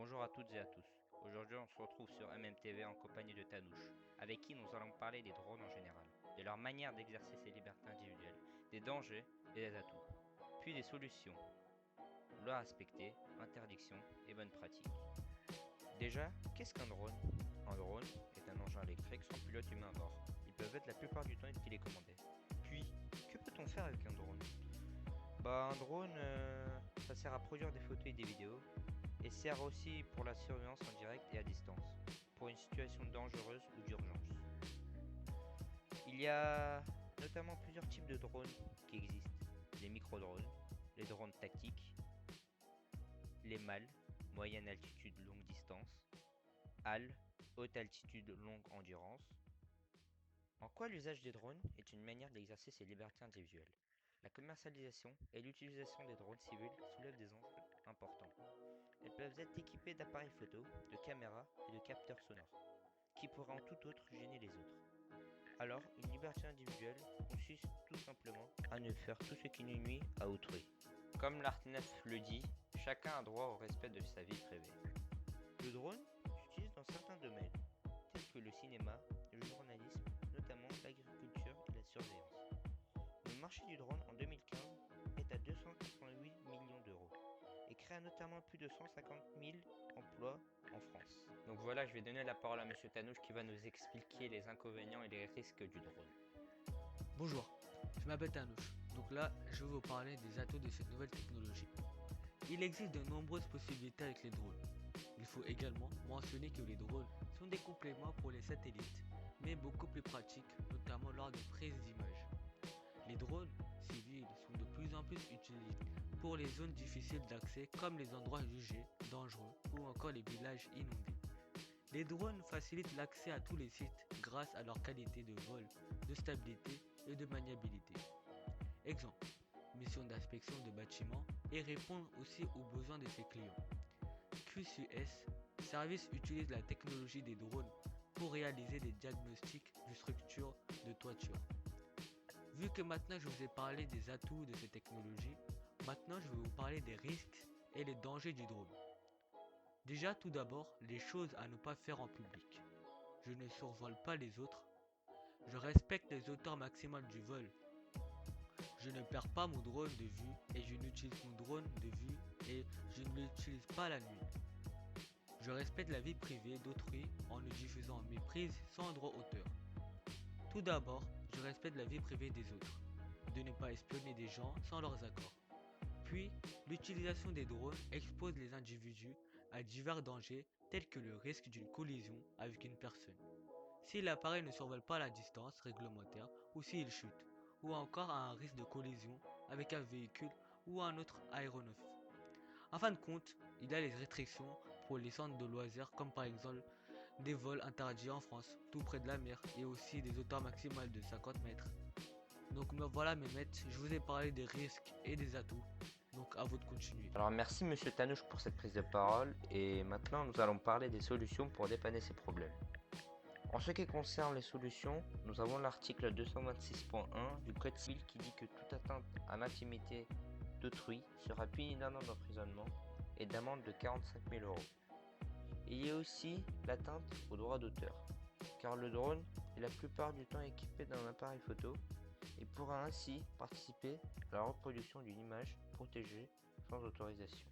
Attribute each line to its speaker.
Speaker 1: Bonjour à toutes et à tous. Aujourd'hui, on se retrouve sur MMTV en compagnie de Tanouche, avec qui nous allons parler des drones en général, de leur manière d'exercer ses libertés individuelles, des dangers et des atouts, puis des solutions, lois à respecter, interdictions et bonnes pratiques. Déjà, qu'est-ce qu'un drone? Un drone est un engin électrique sans pilote humain à bord. Ils peuvent être la plupart du temps télécommandés. Puis, que peut-on faire avec un drone? Un drone, ça sert à produire des photos et des vidéos, et sert aussi pour la surveillance en direct et à distance, pour une situation dangereuse ou d'urgence. Il y a notamment plusieurs types de drones qui existent. Les micro-drones, les drones tactiques, les MAL, moyenne altitude longue distance, HAL, haute altitude longue endurance. En quoi l'usage des drones est une manière d'exercer ses libertés individuelles? La commercialisation et l'utilisation des drones civils soulèvent des enjeux importants. Elles peuvent être équipées d'appareils photo, de caméras et de capteurs sonores, qui pourraient en tout autre gêner les autres. Alors, une liberté individuelle consiste tout simplement à ne faire tout ce qui nous nuit à autrui. Comme l'Art9 le dit, chacun a droit au respect de sa vie privée. Le drone s'utilise dans certains domaines, tels que le cinéma, le journalisme, notamment l'agriculture et la surveillance. Le marché du drone en 2015 est à 288 millions d'euros et crée notamment plus de 150 000 emplois en France. Donc voilà, je vais donner la parole à Monsieur Tanouche qui va nous expliquer les inconvénients et les risques du drone.
Speaker 2: Bonjour, je m'appelle Tanouche. Donc là, je vais vous parler des atouts de cette nouvelle technologie. Il existe de nombreuses possibilités avec les drones. Il faut également mentionner que les drones sont des compléments pour les satellites, mais beaucoup plus pratiques, notamment lors de prises d'images. Les drones civils sont de plus en plus utilisés pour les zones difficiles d'accès comme les endroits jugés dangereux ou encore les villages inondés. Les drones facilitent l'accès à tous les sites grâce à leur qualité de vol, de stabilité et de maniabilité. Exemple, mission d'inspection de bâtiments et répondre aussi aux besoins de ses clients. QCS, service utilise la technologie des drones pour réaliser des diagnostics de structures de toiture. Vu que maintenant je vous ai parlé des atouts de ces technologies, maintenant je vais vous parler des risques et les dangers du drone. Déjà tout d'abord, les choses à ne pas faire en public. Je ne survole pas les autres. Je respecte les hauteurs maximales du vol. Je ne perds pas mon drone de vue et je n'utilise mon drone de vue et je ne l'utilise pas la nuit. Je respecte la vie privée d'autrui en ne diffusant mes prises sans droit auteur. Tout d'abord, je respecte la vie privée des autres, de ne pas espionner des gens sans leurs accords. Puis, l'utilisation des drones expose les individus à divers dangers tels que le risque d'une collision avec une personne, si l'appareil ne survole pas la distance réglementaire ou s'il chute, ou encore à un risque de collision avec un véhicule ou un autre aéronef. En fin de compte, il y a les restrictions pour les centres de loisirs comme par exemple des vols interdits en France, tout près de la mer et aussi des hauteurs maximales de 50 mètres. Donc voilà mes maîtres, je vous ai parlé des risques et des atouts, donc à vous de continuer.
Speaker 1: Alors merci Monsieur Tanouche pour cette prise de parole et maintenant nous allons parler des solutions pour dépanner ces problèmes. En ce qui concerne les solutions, nous avons l'article 226.1 du Code civil qui dit que toute atteinte à l'intimité d'autrui sera punie d'un an d'emprisonnement et d'amende de 45 000 euros. Il y a aussi l'atteinte au droit d'auteur, car le drone est la plupart du temps équipé d'un appareil photo et pourra ainsi participer à la reproduction d'une image protégée sans autorisation.